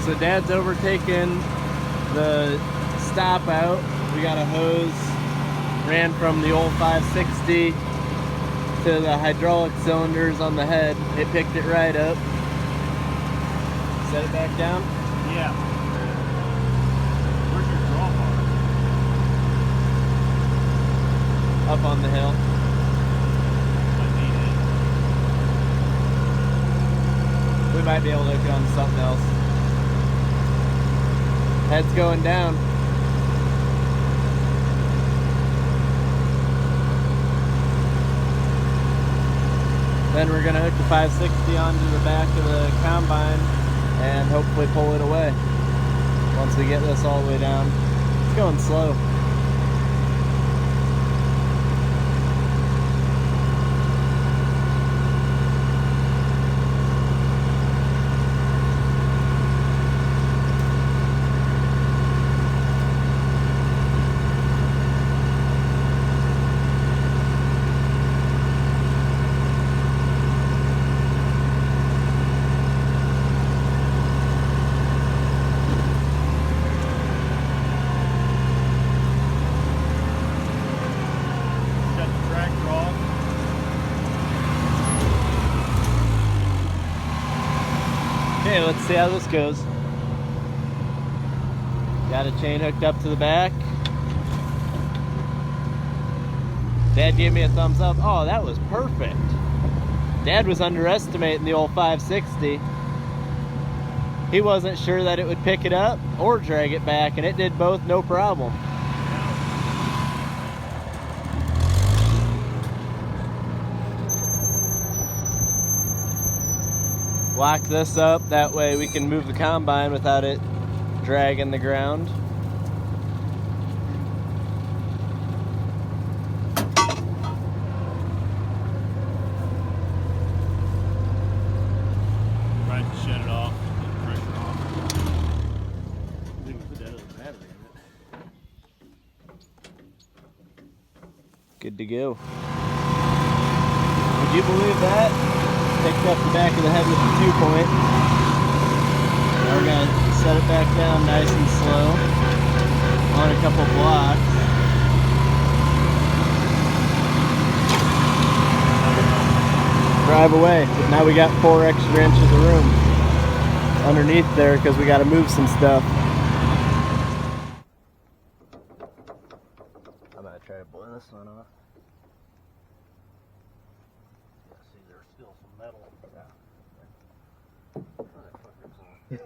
so Dad's overtaken the stop out. We got a hose, ran from the old 560 to the hydraulic cylinders on the head. It picked it right up. Set it back down? Yeah. Where's your draw bar? Up on the hill. We might be able to hook it on something else. Head's going down. Then we're gonna hook the 560 onto the back of the combine and hopefully pull it away once we get this all the way down. It's going slow. Okay, let's see how this goes. Got a chain hooked up to the back. Dad gave me a thumbs up. Oh, that was perfect. Dad was underestimating the old 560. He wasn't sure that it would pick it up or drag it back, and it did both no problem. Lock this up, that way we can move the combine without it dragging the ground. Right to shut it off, get the pressure off. I think we put that other battery in it. Good to go. Would you believe that? Picked up the back of the head with the 2-point. Now we're going to set it back down nice and slow on a couple blocks. Drive away. But now we got 4 extra inches of room underneath there because we got to move some stuff. I'm going to try to blow this one off. Still some metal. Yeah.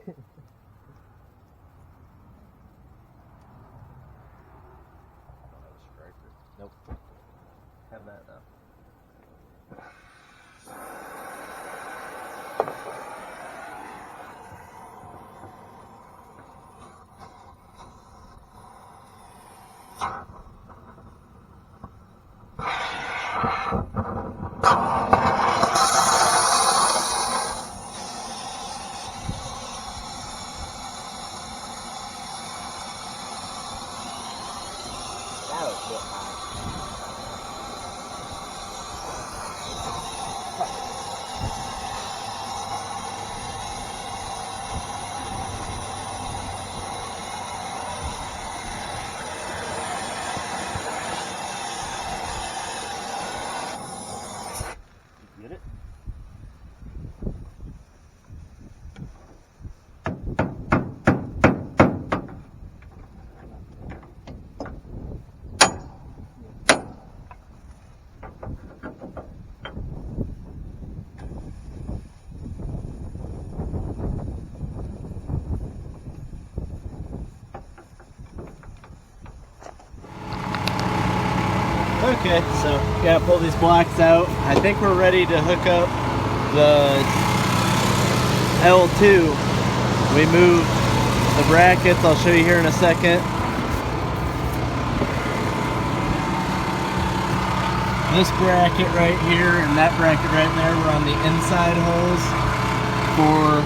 Nope. Have that though. That was a bit high. Get it? Okay, so gotta pull these blocks out. I think we're ready to hook up the L2. We moved the brackets, I'll show you here in a second. This bracket right here and that bracket right there were on the inside holes for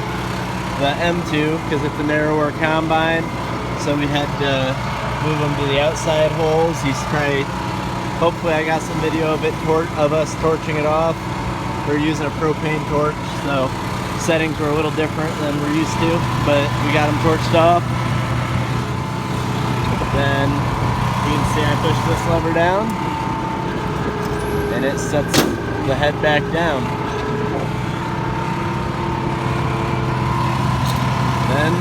the M2 because it's a narrower combine. So we had to move them to the outside holes. Hopefully I got some video of it of us torching it off. We're using a propane torch, so settings were a little different than we're used to, but we got them torched off. Then you can see I push this lever down and it sets the head back down. Then,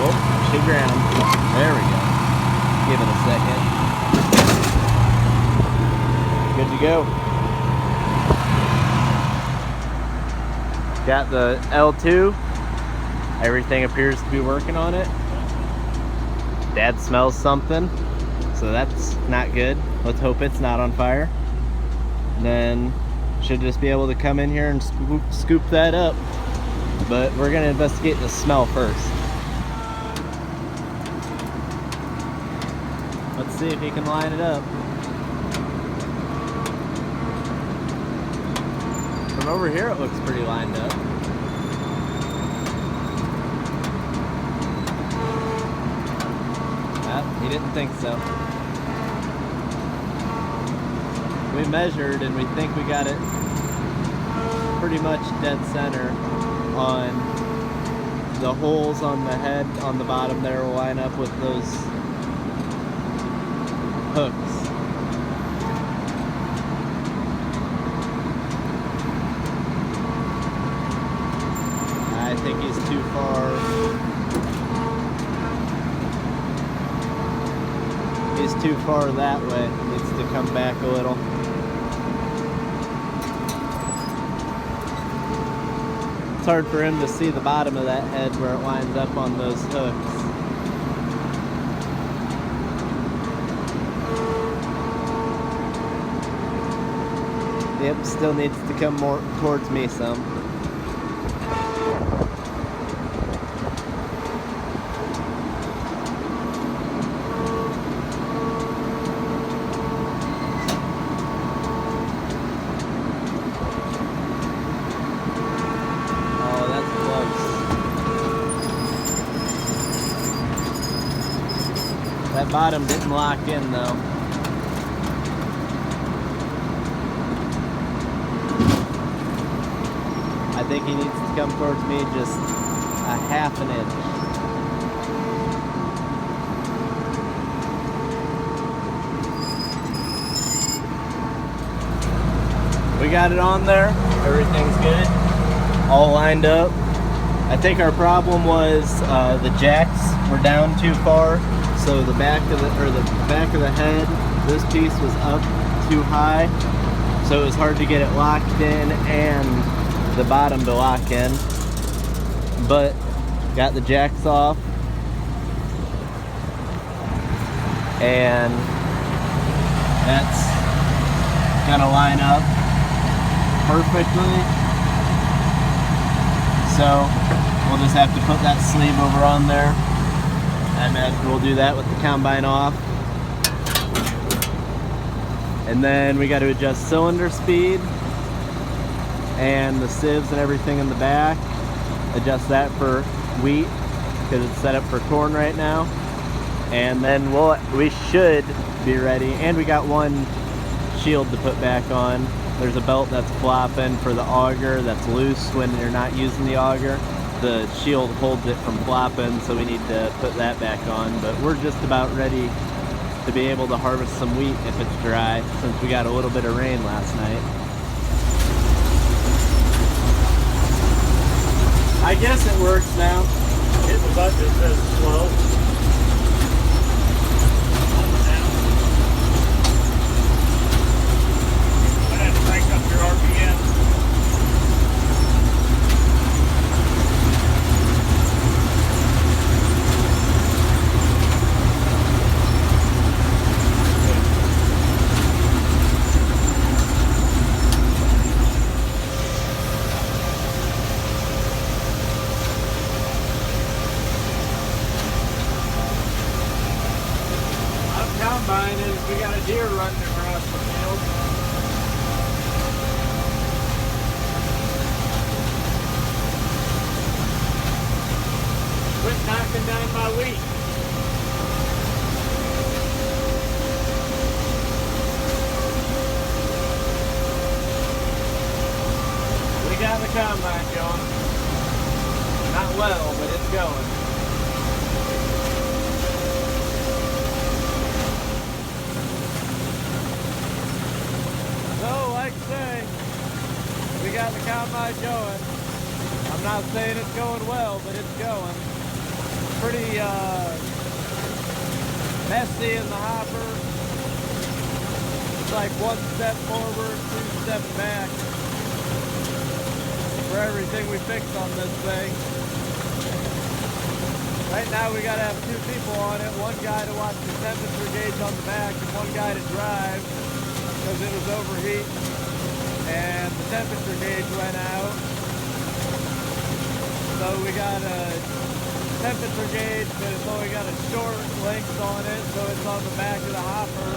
oh, she ground. There we go. Give it a second. Good to go. Got the L2. Everything appears to be working on it. Dad smells something, so that's not good. Let's hope it's not on fire. And then should just be able to come in here and scoop that up. But we're gonna investigate the smell first. Let's see if he can line it up. From over here it looks pretty lined up. He didn't think so. We measured and we think we got it pretty much dead center on the holes on the head on the bottom there will line up with those hooks. I think he's too far. He's too far that way. Needs to come back a little. It's hard for him to see the bottom of that head where it lines up on those hooks. Yep, still needs to come more towards me some. That bottom didn't lock in though. I think he needs to come towards me just a half an inch. We got it on there. Everything's good. All lined up. I think our problem was the jacks were down too far. So the back of the head, this piece was up too high, so it was hard to get it locked in and the bottom to lock in. But got the jacks off, and that's gonna line up perfectly. So we'll just have to put that sleeve over on there. I imagine we'll do that with the combine off. And then we got to adjust cylinder speed and the sieves and everything in the back. Adjust that for wheat because it's set up for corn right now. And then we should be ready. And we got one shield to put back on. There's a belt that's flopping for the auger that's loose when you're not using the auger. The shield holds it from flopping, so we need to put that back on. But we're just about ready to be able to harvest some wheat if it's dry, since we got a little bit of rain last night. I guess it works now. Hit the button that says slow. I had to crank up your RPM. Combine is we got a deer running across the field. Quit knocking down my wheat. We got the combine going. Not well, but it's going. So, like I say, we got the combine going. I'm not saying it's going well, but it's going. Pretty messy in the hopper. It's like 1 step forward, 2 steps back for everything we fix on this thing. Right now we gotta have 2 people on it, one guy to watch the temperature gauge on the back and one guy to drive because it was overheating and the temperature gauge went out. So we got a temperature gauge, but it's only got a short length on it, so it's on the back of the hopper.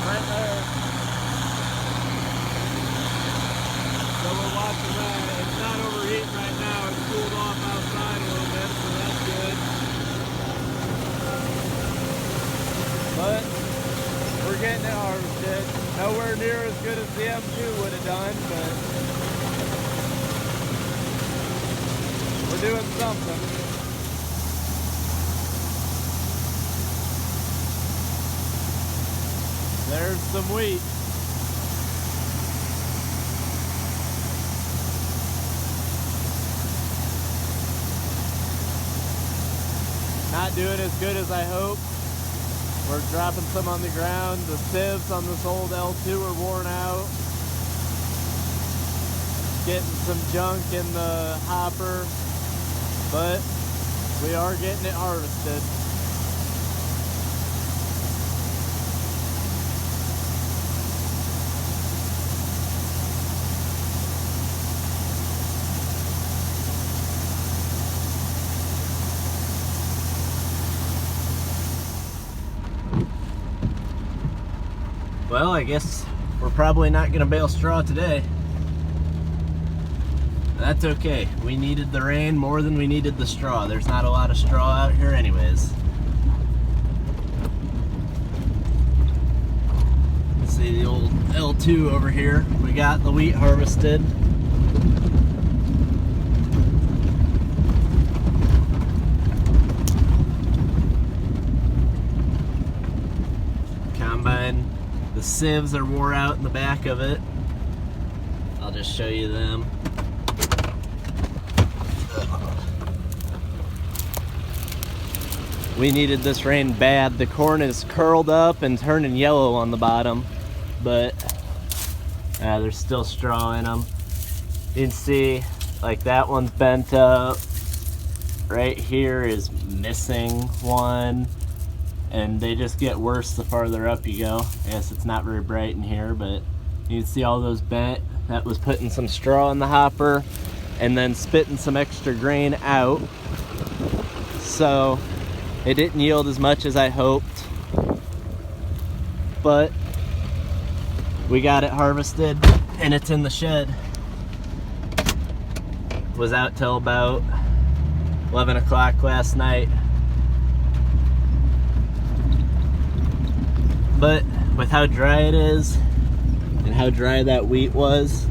Right there. So we're watching that. It's not overheating right now. It's cooled off outside a little bit, so that's good. But we're getting it harvested. Nowhere near as good as the M2 would have done, but we're doing something. There's some wheat. Not doing as good as I hoped. We're dropping some on the ground. The sieves on this old L2 are worn out. Getting some junk in the hopper, but we are getting it harvested. Well, I guess we're probably not going to bale straw today. That's okay. We needed the rain more than we needed the straw. There's not a lot of straw out here anyways. See the old L2 over here. We got the wheat harvested. Combine. The sieves are wore out in the back of it. I'll just show you them. We needed this rain bad. The corn is curled up and turning yellow on the bottom, but there's still straw in them. You can see like that one's bent up. Right here is missing one. And they just get worse the farther up you go. I guess it's not very bright in here, but you can see all those bent. That was putting some straw in the hopper and then spitting some extra grain out. So it didn't yield as much as I hoped, but we got it harvested and it's in the shed. Was out till about 11 o'clock last night. But with how dry it is and how dry that wheat was,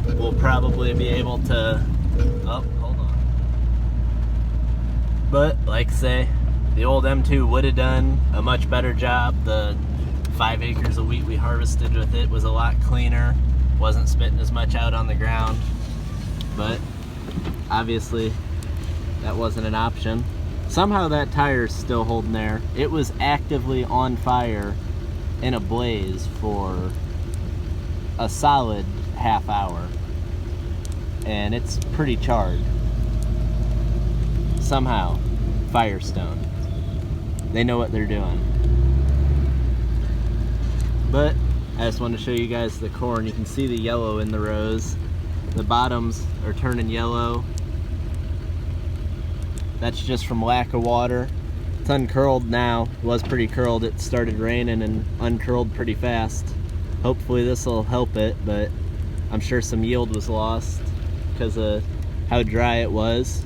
we'll probably be able to, oh, hold on. But like I say, the old M2 would have done a much better job. The 5 acres of wheat we harvested with it was a lot cleaner, wasn't spitting as much out on the ground, but obviously that wasn't an option. Somehow that tire's still holding there. It was actively on fire in a blaze for a solid half hour. And it's pretty charred. Somehow, Firestone. They know what they're doing. But I just wanted to show you guys the corn. You can see the yellow in the rows. The bottoms are turning yellow. That's just from lack of water. It's uncurled now. It was pretty curled. It started raining and uncurled pretty fast. Hopefully this will help it, but I'm sure some yield was lost because of how dry it was.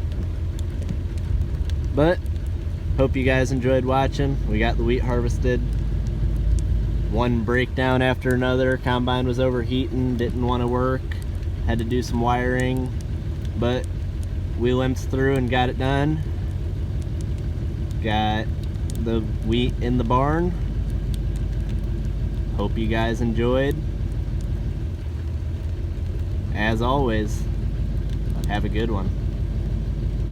But hope you guys enjoyed watching. We got the wheat harvested. one breakdown after another. Combine was overheating, didn't want to work, had to do some wiring, but we limped through and got it done. Got the wheat in the barn. Hope you guys enjoyed. As always, have a good one.